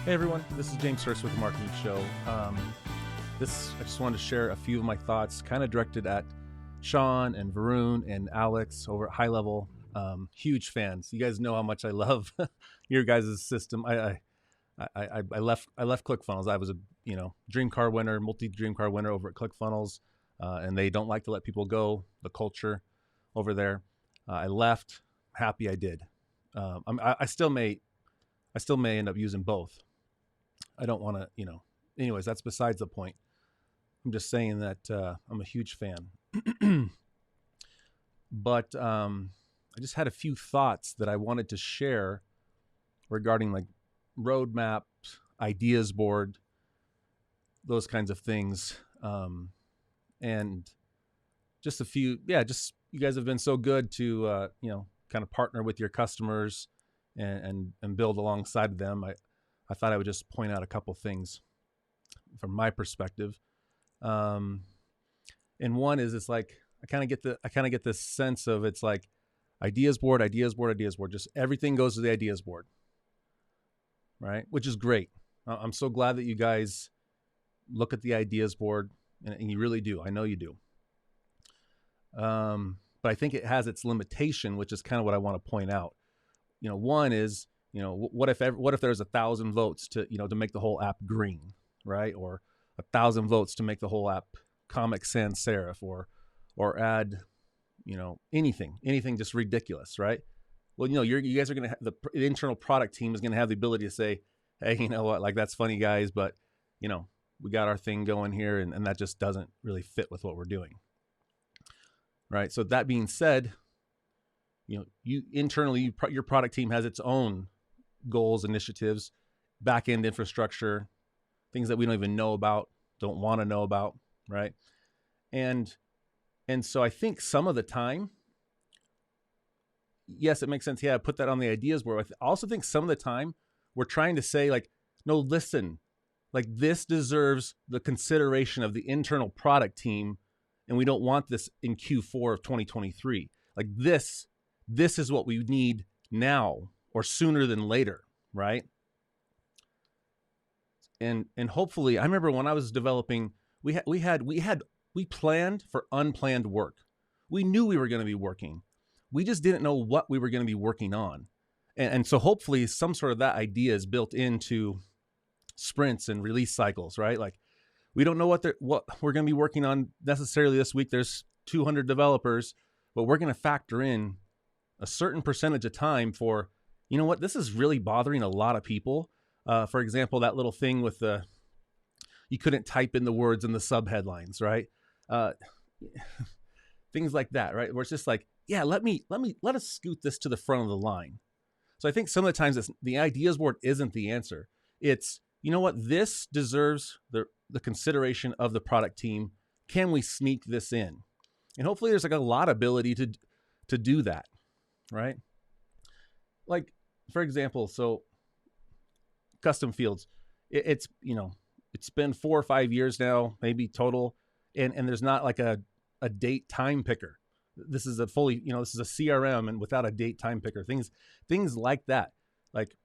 Hey everyone, this is James Hurst with the Marketing Show. I just wanted to share a few of my thoughts, kind of directed at Sean and Varun and Alex over at HighLevel. Huge fans. You guys know how much I love your guys' system. I left ClickFunnels. I was a dream car winner, multi-dream car winner over at ClickFunnels, and they don't like to let people go. The culture over there. I left. Happy I did. I still may end up using both. I don't want to, anyways, that's besides the point. I'm just saying that I'm a huge fan. But I just had a few thoughts that I wanted to share regarding like roadmap, ideas board, those kinds of things. And just a few, just you guys have been so good to, kind of partner with your customers and build alongside them. I thought I would just point out a couple things from my perspective. And one is, it's like, I kind of get this sense of, it's like ideas board, just everything goes to the ideas board, right? Which is great. I'm so glad that you guys look at the ideas board and you really do. I know you do. But I think it has its limitation, which is kind of what I want to point out. One is, what if there's 1,000 votes to make the whole app green, right? Or 1,000 votes to make the whole app Comic Sans Serif, or add, anything just ridiculous, right? Well, you guys are going to have the internal product team is going to have the ability to say, hey, you know what, like that's funny, guys, but we got our thing going here, and that just doesn't really fit with what we're doing, right? So that being said, you internally, your product team has its own goals, initiatives, back-end infrastructure, things that we don't even know about, don't want to know about, right? And so I think some of the time, yes, it makes sense. Yeah, put that on the ideas board. I also think some of the time we're trying to say like, no, listen, like this deserves the consideration of the internal product team, and we don't want this in Q4 of 2023. Like this is what we need now or sooner than later, right? And hopefully, I remember when I was developing, we planned for unplanned work. We knew we were going to be working. We just didn't know what we were going to be working on. And so hopefully some sort of that idea is built into sprints and release cycles, right? Like we don't know what we're going to be working on necessarily this week. There's 200 developers, but we're going to factor in a certain percentage of time for, this is really bothering a lot of people. For example, that little thing with you couldn't type in the words in the subheadlines, right? Things like that, right? Where it's just like, yeah, let us scoot this to the front of the line. So I think some of the times the ideas board isn't the answer. It's, this deserves the consideration of the product team. Can we sneak this in? And hopefully there's like a lot of ability to do that, right? Like, for example, so custom fields, it's been 4 or 5 years now, maybe total. And there's not like a date time picker. This is this is a CRM and without a date time picker, things like that. Like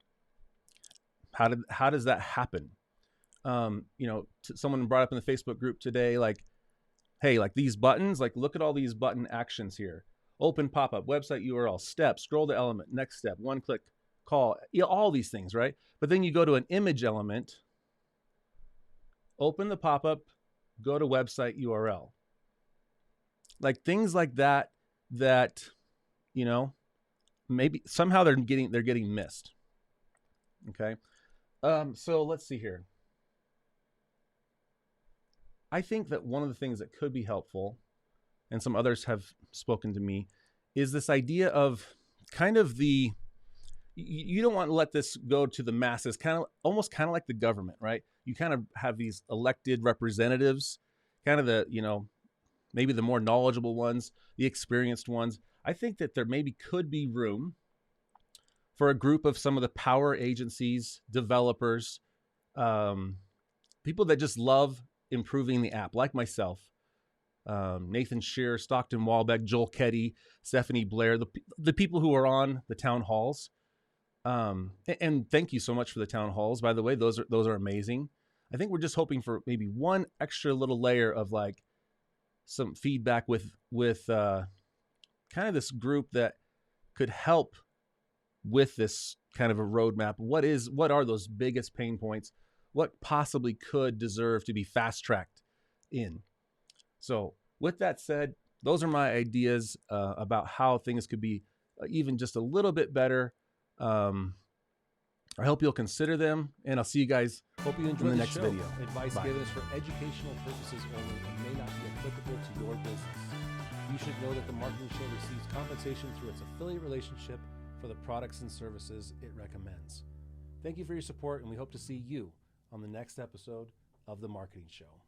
how does that happen? Someone brought up in the Facebook group today, like, hey, like these buttons, like look at all these button actions here. Open pop-up, website URL, step, scroll to element, next step, one click, call, all these things, right? But then you go to an image element, open the pop-up, go to website URL. Like things like that, maybe somehow they're getting missed. Okay. So let's see here. I think that one of the things that could be helpful, and some others have spoken to me, is this idea of kind of you don't want to let this go to the masses, almost like the government, right? You kind of have these elected representatives, kind of the, maybe the more knowledgeable ones, the experienced ones. I think that there maybe could be room for a group of some of the power agencies, developers, people that just love improving the app, like myself, Nathan Shearer, Stockton Walbeck, Joel Ketty, Stephanie Blair, the people who are on the town halls. And thank you so much for the town halls. By the way, those are amazing. I think we're just hoping for maybe one extra little layer of like some feedback with kind of this group that could help with this kind of a roadmap. What are those biggest pain points? What possibly could deserve to be fast tracked in? So with that said, those are my ideas about how things could be even just a little bit better. I hope you'll consider them, and I'll see you guys Hope you in enjoy the the next show. video. Advice Bye. given is for educational purposes only and may not be applicable to your business. You should know that the Marketing Show receives compensation through its affiliate relationship for the products and services it recommends. Thank you for your support, and we hope to see you on the next episode of The Marketing Show.